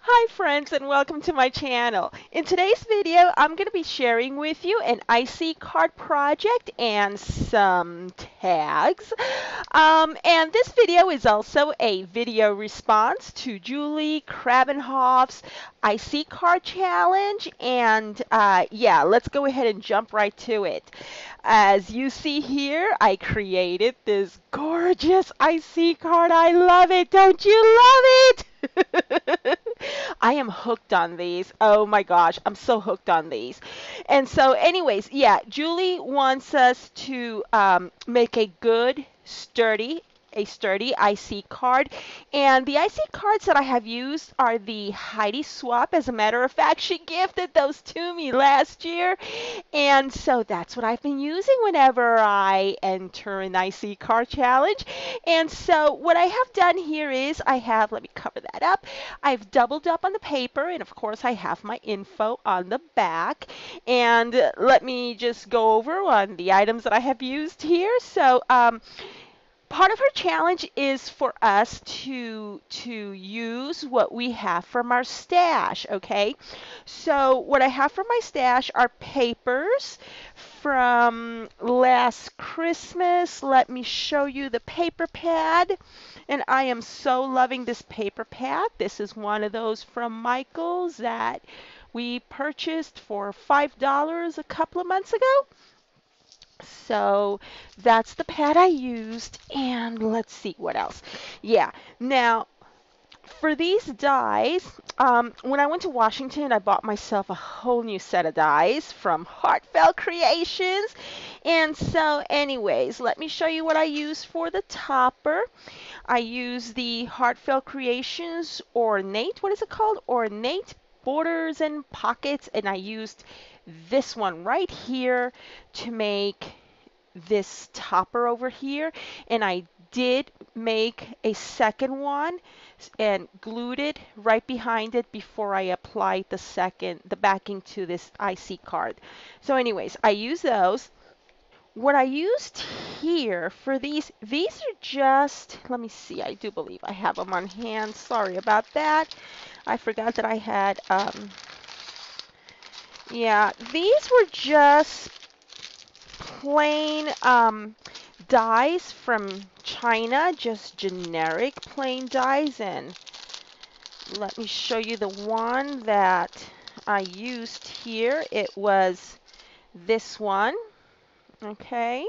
Hi friends and welcome to my channel. In today's video I'm going to be sharing with you an IC card project and some tags. And this video is also a video response to Julie Krabenhoff's IC card challenge, and yeah, let's go ahead and jump right to it. As you see here, I created this gorgeous IC card. I love it. Don't you love it? I am hooked on these. Oh my gosh, I'm so hooked on these. And so, anyways, yeah, Julie wants us to make a sturdy IC card. And the IC cards that I have used are the Heidi Swap. As a matter of fact, she gifted those to me last year. And so that's what I've been using whenever I enter an IC card challenge. And so what I have done here is let me cover that up. I've doubled up on the paper, and of course I have my info on the back. And let me just go over on the items that I have used here. So part of her challenge is for us to use what we have from our stash, okay? So what I have from my stash are papers from last Christmas. Let me show you the paper pad. And I am so loving this paper pad. This is one of those from Michael's that we purchased for $5 a couple of months ago. So that's the pad I used, and let's see what else. Yeah, now for these dies, when I went to Washington, I bought myself a whole new set of dies from Heartfelt Creations. And so, anyways, let me show you what I use for the topper. I use the Heartfelt Creations Ornate, what is it called? Ornate Borders and Pockets, and I used this one right here to make this topper over here, and I did make a second one and glued it right behind it before I applied the backing to this IC card. So anyways, I use those. What I used here for these are just, let me see, I do believe I have them on hand. Sorry about that. I forgot that I had, yeah, these were just plain dies from China, just generic plain dies. And let me show you the one that I used here. It was this one. Okay,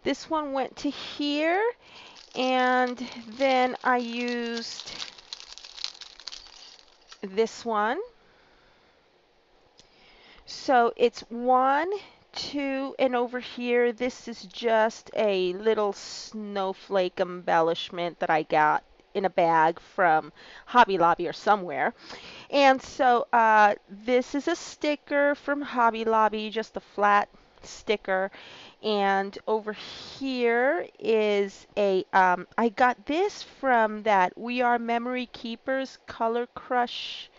this one went to here, and then I used this one. So it's one, two, and over here, this is just a little snowflake embellishment that I got in a bag from Hobby Lobby or somewhere. And so this is a sticker from Hobby Lobby, just a flat sticker. And over here is I got this from that We Are Memory Keepers Color Crush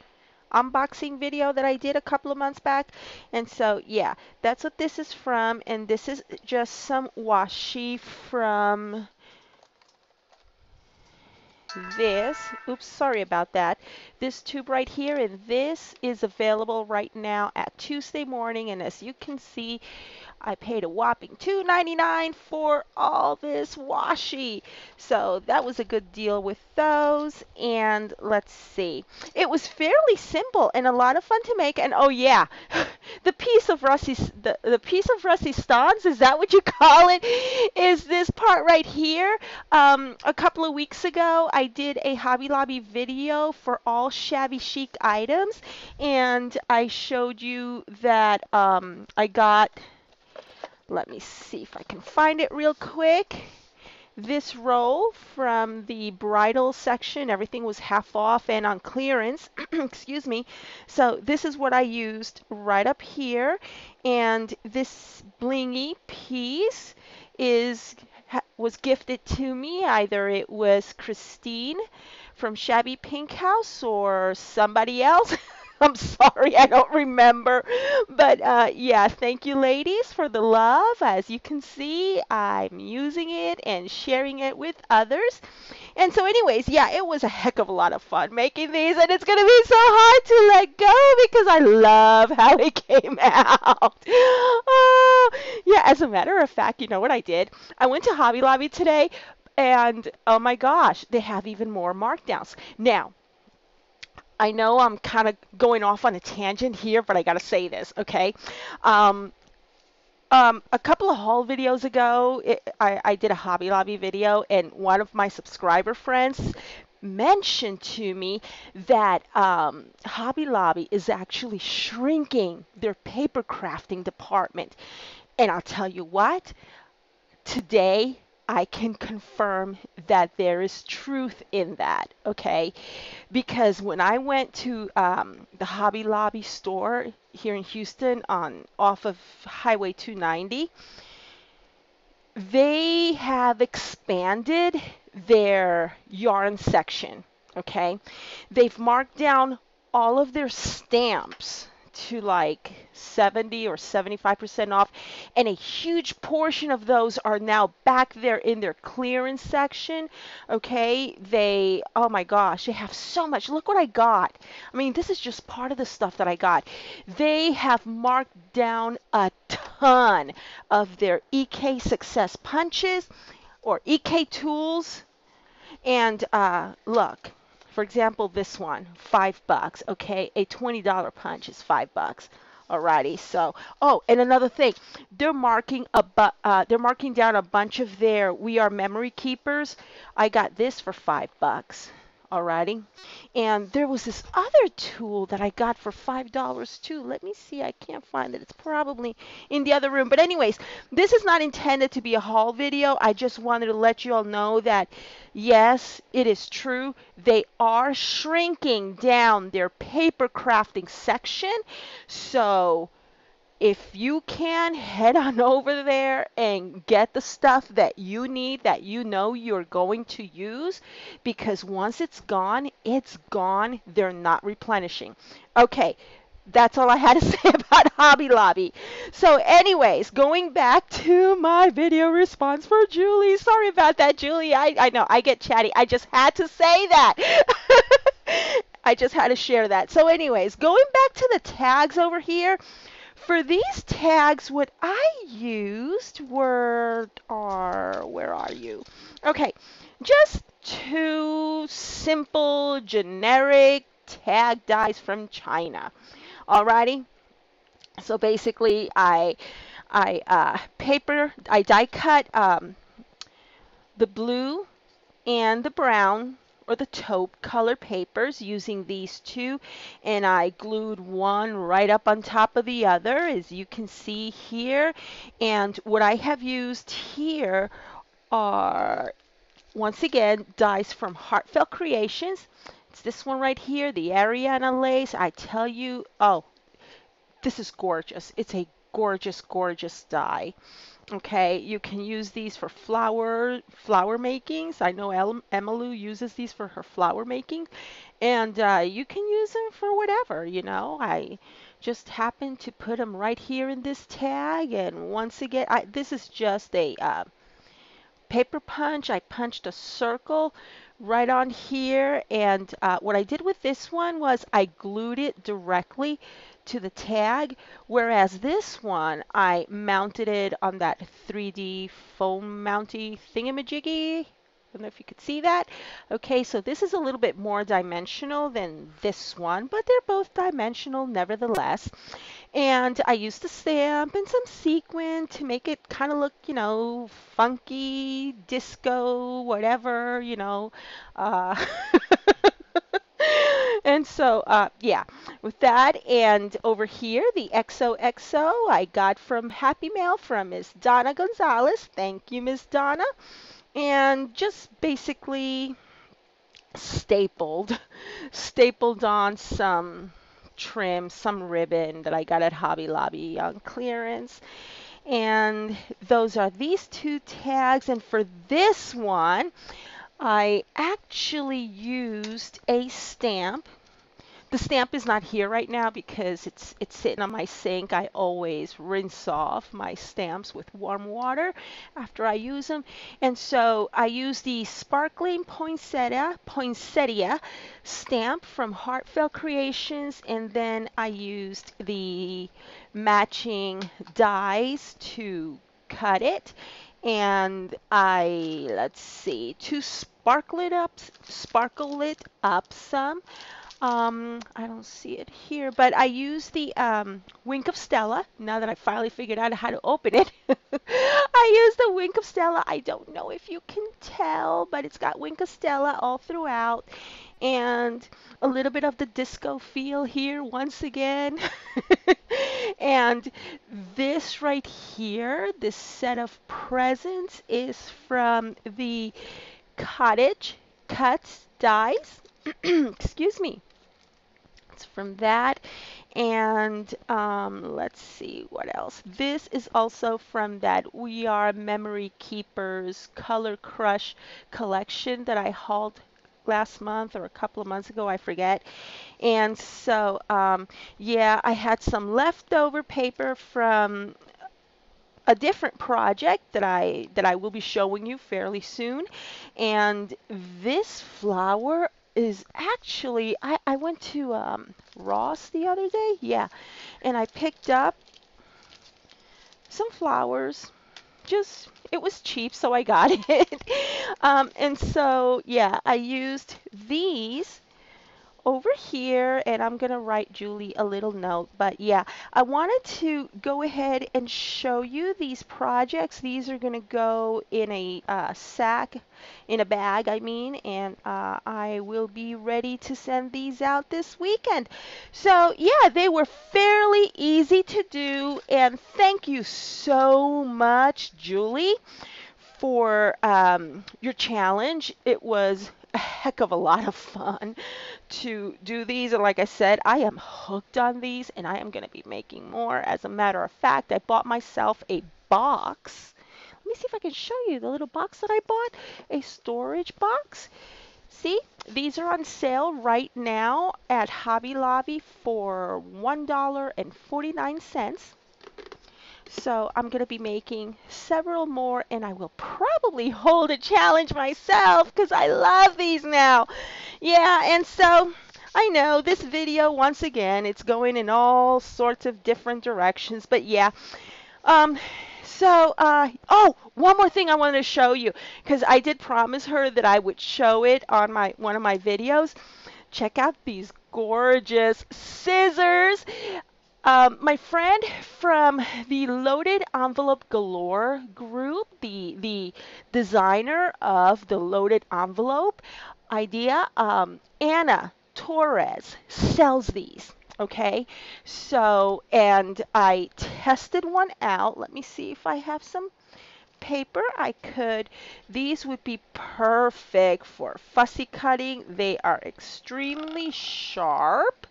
unboxing video that I did a couple of months back. And so yeah, that's what this is from. And this is just some washi from this. Oops, sorry about that. This tube right here, and this is available right now at Tuesday morning. And as you can see, I paid a whopping $2.99 for all this washi. So that was a good deal with those. And let's see. It was fairly simple and a lot of fun to make. And oh yeah, the piece of rusty stones, is that what you call it? Is this part right here. A couple of weeks ago, I did a Hobby Lobby video for all shabby chic items, and I showed you that I got, let me see if I can find it real quick. This roll from the bridal section, everything was half off and on clearance. Excuse me. So this is what I used right up here. And this blingy piece was gifted to me. Either it was Christine from Shabby Pink House or somebody else. I'm sorry, I don't remember. But yeah, thank you ladies for the love. As you can see, I'm using it and sharing it with others. And so anyways, yeah, it was a heck of a lot of fun making these, and it's going to be so hard to let go because I love how it came out. Oh, yeah, as a matter of fact, you know what I did? I went to Hobby Lobby today, and oh my gosh, they have even more markdowns. Now, I know I'm kind of going off on a tangent here, but I got to say this, okay? Um, a couple of haul videos ago, I did a Hobby Lobby video, and one of my subscriber friends mentioned to me that Hobby Lobby is actually shrinking their paper crafting department. And I'll tell you what, today I can confirm that there is truth in that, okay? Because when I went to the Hobby Lobby store here in Houston on off of Highway 290, they have expanded their yarn section, okay? They've marked down all of their stamps to like 70 or 75% off, and a huge portion of those are now back there in their clearance section. Okay, oh my gosh, they have so much. Look what I got. I mean, this is just part of the stuff that I got. They have marked down a ton of their EK Success punches or EK tools. And look, for example, this one, $5. Okay, a $20 punch is $5. Alrighty, so and another thing, they're marking down a bunch of their We Are Memory Keepers. I got this for $5. Alrighty, and there was this other tool that I got for $5 too. Let me see, I can't find it. It's probably in the other room. But anyways, this is not intended to be a haul video. I just wanted to let you all know that yes, it is true. They are shrinking down their paper crafting section. So if you can, head on over there and get the stuff that you need, that you know you're going to use, because once it's gone, it's gone. They're not replenishing. Okay, that's all I had to say about Hobby Lobby. So anyways, going back to my video response for Julie. Sorry about that, Julie. I know, I get chatty. I just had to say that. I just had to share that. So anyways, going back to the tags over here, for these tags, what I used where are you? Okay, just two simple, generic tag dies from China. Alrighty, so basically I die cut the blue and the brown or the taupe color papers using these two, and I glued one right up on top of the other, as you can see here. And what I have used here are, once again, dies from Heartfelt Creations. It's this one right here, the Ariana lace. I tell you, oh, this is gorgeous. It's a gorgeous, gorgeous die. Okay, you can use these for flower makings. I know Emmylou uses these for her flower making, and you can use them for whatever, you know. I just happen to put them right here in this tag, and once again, this is just a paper punch. I punched a circle right on here, and what I did with this one was I glued it directly to the tag, whereas this one I mounted it on that 3D foam mounty thingamajiggy. I don't know if you could see that. Okay, so this is a little bit more dimensional than this one, but they're both dimensional nevertheless. And I used a stamp and some sequin to make it kind of look, you know, funky, disco, whatever, you know. Uh, and so, yeah, with that, and over here, the XOXO I got from Happy Mail from Miss Donna Gonzalez. Thank you, Miss Donna. And just basically stapled, stapled on some trim, some ribbon that I got at Hobby Lobby on clearance. And those are these two tags. And for this one, I actually used a stamp The stamp is not here right now because it's sitting on my sink. I always rinse off my stamps with warm water after I use them. And so I use the sparkling poinsettia stamp from Heartfelt Creations, and then I used the matching dies to cut it. And let's see, to sparkle it up some. I don't see it here, but I use the Wink of Stella. Now that I finally figured out how to open it, I use the Wink of Stella. I don't know if you can tell, but it's got Wink of Stella all throughout, and a little bit of the disco feel here once again. And this right here, this set of presents, is from the Cottage Cuts Dies. Excuse me. It's from that. And let's see what else. This is also from that We Are Memory Keepers Color Crush collection that I hauled last month or a couple of months ago, I forget. And so, yeah, I had some leftover paper from a different project that I will be showing you fairly soon. And this flower is actually, I went to Ross the other day, yeah, and I picked up some flowers. Just, it was cheap, so I got it. And so, yeah, I used these over here, and I'm gonna write Julie a little note. But yeah, I wanted to go ahead and show you these projects. These are gonna go in a sack, in a bag, I mean, and I will be ready to send these out this weekend. So yeah, they were fairly easy to do, and thank you so much, Julie, for your challenge. It was a heck of a lot of fun to do these. And like I said, I am hooked on these, and I am going to be making more. As a matter of fact, I bought myself a box. Let me see if I can show you the little box that I bought. A storage box. See, these are on sale right now at Hobby Lobby for $1.49. So I'm going to be making several more, and I will probably hold a challenge myself because I love these now. Yeah, and so I know this video, once again, it's going in all sorts of different directions, but yeah. Um, oh, one more thing I wanted to show you, because I did promise her that I would show it on one of my videos. Check out these gorgeous scissors. My friend from the Loaded Envelope Galore group, the designer of the Loaded Envelope idea, Anna Torres, sells these. Okay, so, and I tested one out. Let me see if I have some paper. These would be perfect for fussy cutting. They are extremely sharp,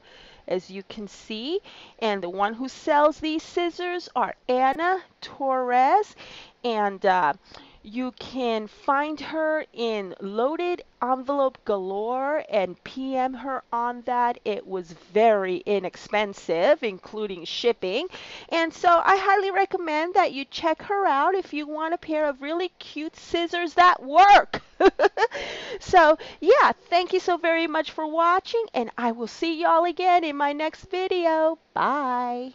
as you can see. And the one who sells these scissors are Anna Torres. And you can find her in Loaded Envelope Galore and PM her on that. It was very inexpensive, including shipping. And so I highly recommend that you check her out if you want a pair of really cute scissors that work. So yeah, thank you so very much for watching, and I will see y'all again in my next video. Bye.